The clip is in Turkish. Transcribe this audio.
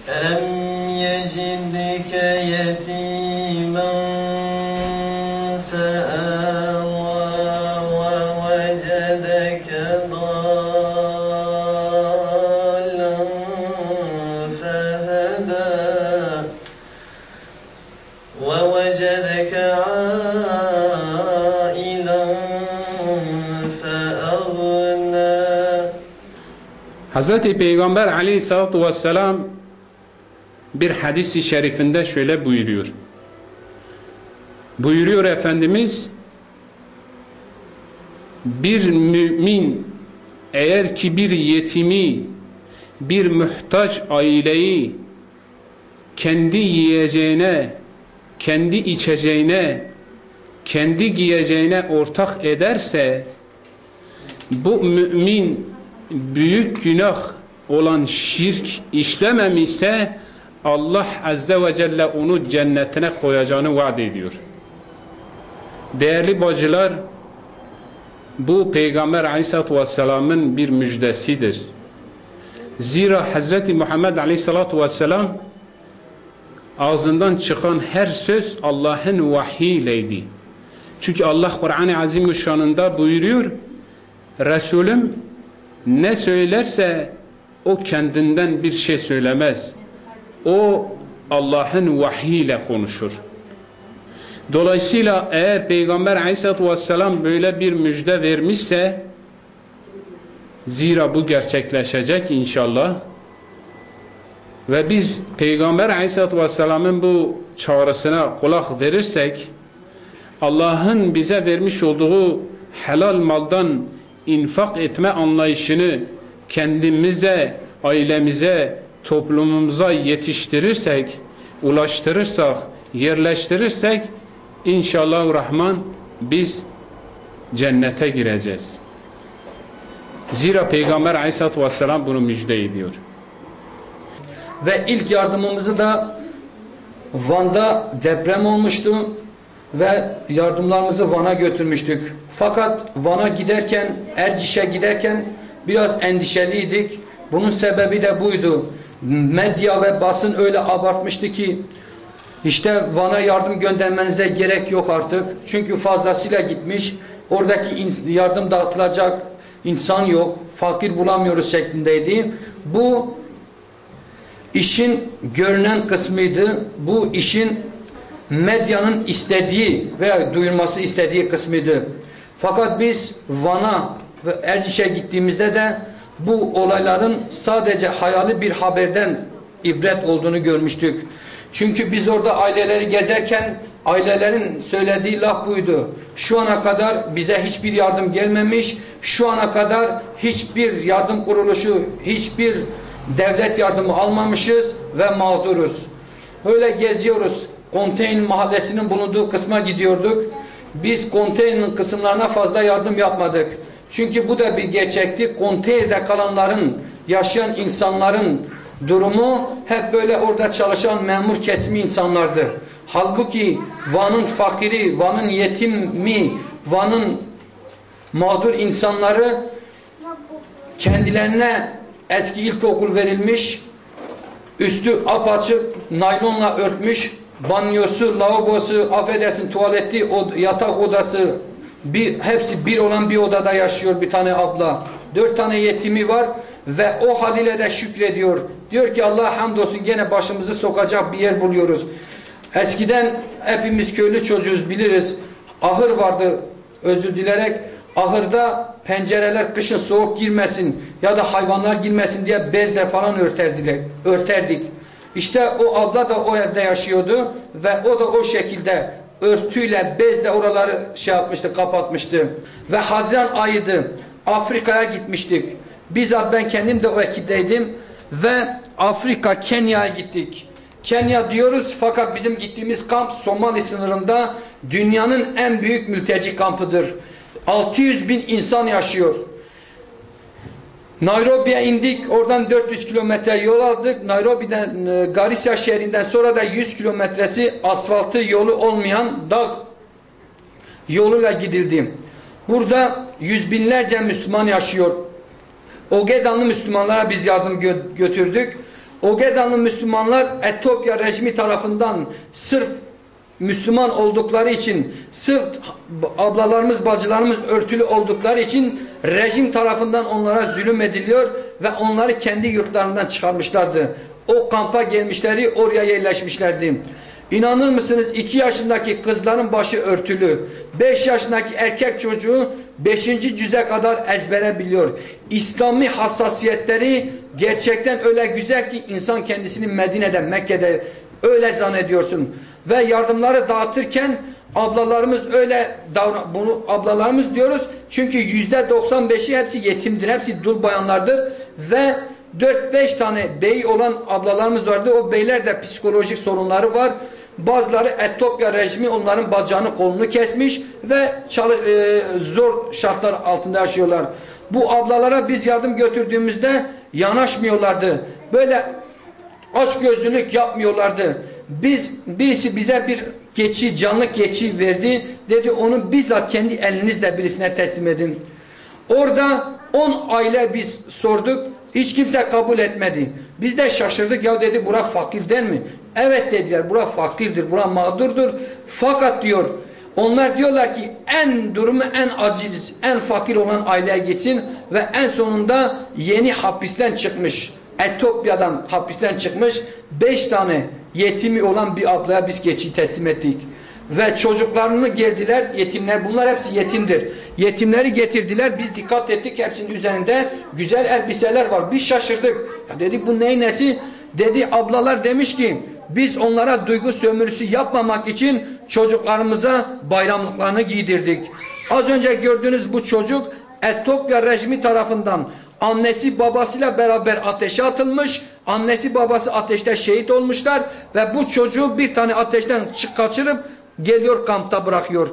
ألم يجدك يتيما فآوى ووجدك ضالا فهدى ووجدك عائلا فأغنى. Hazreti Peygamber aleyhissalatu vesselam bir hadis-i şerifinde şöyle buyuruyor. Buyuruyor Efendimiz, bir mümin eğer ki bir yetimi, bir muhtaç aileyi kendi yiyeceğine, kendi içeceğine, kendi giyeceğine ortak ederse, bu mümin büyük günah olan şirk işlememişse Allah Azze ve Celle onu cennetine koyacağını vaat ediyor. Değerli bacılar, bu Peygamber Aleyhisselatü Vesselam'ın bir müjdesidir. Zira Hz. Muhammed Aleyhisselatü Vesselam ağzından çıkan her söz Allah'ın vahiyleydi. Çünkü Allah Kur'an-ı Azimüşşan'ında buyuruyor, Resulüm ne söylerse o kendinden bir şey söylemez. O Allah'ın vahiyle konuşur. Dolayısıyla eğer Peygamber Aleyhisselatü Vesselam böyle bir müjde vermişse, zira bu gerçekleşecek inşallah, ve biz Peygamber Aleyhisselatü Vesselam'ın bu çağrısına kulak verirsek, Allah'ın bize vermiş olduğu helal maldan infak etme anlayışını kendimize, ailemize, toplumumuza yetiştirirsek, ulaştırırsak, yerleştirirsek, İnşallahurrahman biz cennete gireceğiz. Zira Peygamber Aleyhisselatü Vesselam bunu müjde ediyor. Ve ilk yardımımızı da Van'da deprem olmuştu ve yardımlarımızı Van'a götürmüştük. Fakat Van'a giderken, Erciş'e giderken biraz endişeliydik. Bunun sebebi de buydu. Medya ve basın öyle abartmıştı ki İşte Van'a yardım göndermenize gerek yok artık. Çünkü fazlasıyla gitmiş. Oradaki yardım dağıtılacak insan yok. Fakir bulamıyoruz şeklindeydi. Bu işin görünen kısmıydı. Bu işin medyanın istediği veya duyulması istediği kısmıydı. Fakat biz Van'a ve Erciş'e gittiğimizde de bu olayların sadece hayali bir haberden ibret olduğunu görmüştük. Çünkü biz orada aileleri gezerken ailelerin söylediği laf buydu. Şu ana kadar bize hiçbir yardım gelmemiş. Şu ana kadar hiçbir yardım kuruluşu, hiçbir devlet yardımı almamışız ve mağduruz. Öyle geziyoruz. Konteyner mahallesinin bulunduğu kısma gidiyorduk. Biz konteynerin kısımlarına fazla yardım yapmadık. Çünkü bu da bir gerçekti. Konteynerde kalanların, yaşayan insanların durumu hep böyle orada çalışan memur kesimi insanlardı. Halbuki Van'ın fakiri, Van'ın yetimi, Van'ın mağdur insanları kendilerine eski ilkokul verilmiş, üstü apaçık naylonla örtmüş, banyosu, lavabosu, affedersin tuvaleti, yatak odası, hepsi bir olan bir odada yaşıyor bir tane abla. 4 tane yetimi var ve o haliyle de şükrediyor. Diyor ki Allah'a hamdolsun gene başımızı sokacak bir yer buluyoruz. Eskiden hepimiz köylü çocuğuz biliriz. Ahır vardı, özür dilerek. Ahırda pencereler kışın soğuk girmesin ya da hayvanlar girmesin diye bezle falan örterdik. İşte o abla da o evde yaşıyordu ve o da o şekilde örtüyle, bezle oraları yapmıştı, kapatmıştı. Ve Haziran ayıydı. Afrika'ya gitmiştik. Bizzat ben kendim de o ekipteydim ve Afrika, Kenya'ya gittik. Kenya diyoruz fakat bizim gittiğimiz kamp Somali sınırında dünyanın en büyük mülteci kampıdır. 600 bin insan yaşıyor. Nairobi'ye indik. Oradan 400 kilometre yol aldık. Nairobi'den Garissa şehrinden sonra da 100 kilometresi asfaltı yolu olmayan dağ yoluyla gidildi. Burada yüz binlerce Müslüman yaşıyor. Ogedanlı Müslümanlara biz yardım götürdük. Ogedanlı Müslümanlar Etiyopya rejimi tarafından sırf Müslüman oldukları için, sırf ablalarımız, bacılarımız örtülü oldukları için rejim tarafından onlara zulüm ediliyor ve onları kendi yurtlarından çıkarmışlardı. O kampa gelmişleri, oraya yerleşmişlerdi. İnanır mısınız 2 yaşındaki kızların başı örtülü, 5 yaşındaki erkek çocuğu 5. cüze kadar ezbere biliyor. İslami hassasiyetleri gerçekten öyle güzel ki insan kendisini Medine'de, Mekke'de öyle zannediyorsun. Ve yardımları dağıtırken ablalarımız öyle bunu ablalarımız diyoruz çünkü %95'i hepsi yetimdir, hepsi dul bayanlardır ve 4-5 tane bey olan ablalarımız vardı. O beyler de psikolojik sorunları var. Bazıları Etiyopya rejimi onların bacağını kolunu kesmiş ve zor şartlar altında yaşıyorlar. Bu ablalara biz yardım götürdüğümüzde yanaşmıyorlardı. Böyle açgözlülük yapmıyorlardı. Birisi bize bir keçi, canlı keçi verdi. Dedi onu bizzat kendi elinizle birisine teslim edin. Orada 10 aile biz sorduk. Hiç kimse kabul etmedi. Biz de şaşırdık. Ya dedi bura fakir değil mi? Evet dediler. Bura fakirdir. Bura mağdurdur. Fakat diyor onlar diyorlar ki en durumu en aciz, en fakir olan aileye gitsin ve en sonunda yeni hapisten çıkmış. Etiyopya'dan hapisten çıkmış 5 tane yetimi olan bir ablaya biz keçi teslim ettik. Ve çocuklarını geldiler yetimler, bunlar hepsi yetimdir. Yetimleri getirdiler, biz dikkat ettik hepsinin üzerinde güzel elbiseler var. Biz şaşırdık. Ya dedik bu neyin nesi? Dedi ablalar demiş ki biz onlara duygu sömürüsü yapmamak için çocuklarımıza bayramlıklarını giydirdik. Az önce gördüğünüz bu çocuk Etiyopya rejimi tarafından annesi babasıyla beraber ateşe atılmış. Annesi babası ateşte şehit olmuşlar ve bu çocuğu bir tane ateşten kaçırıp geliyor kampta bırakıyor.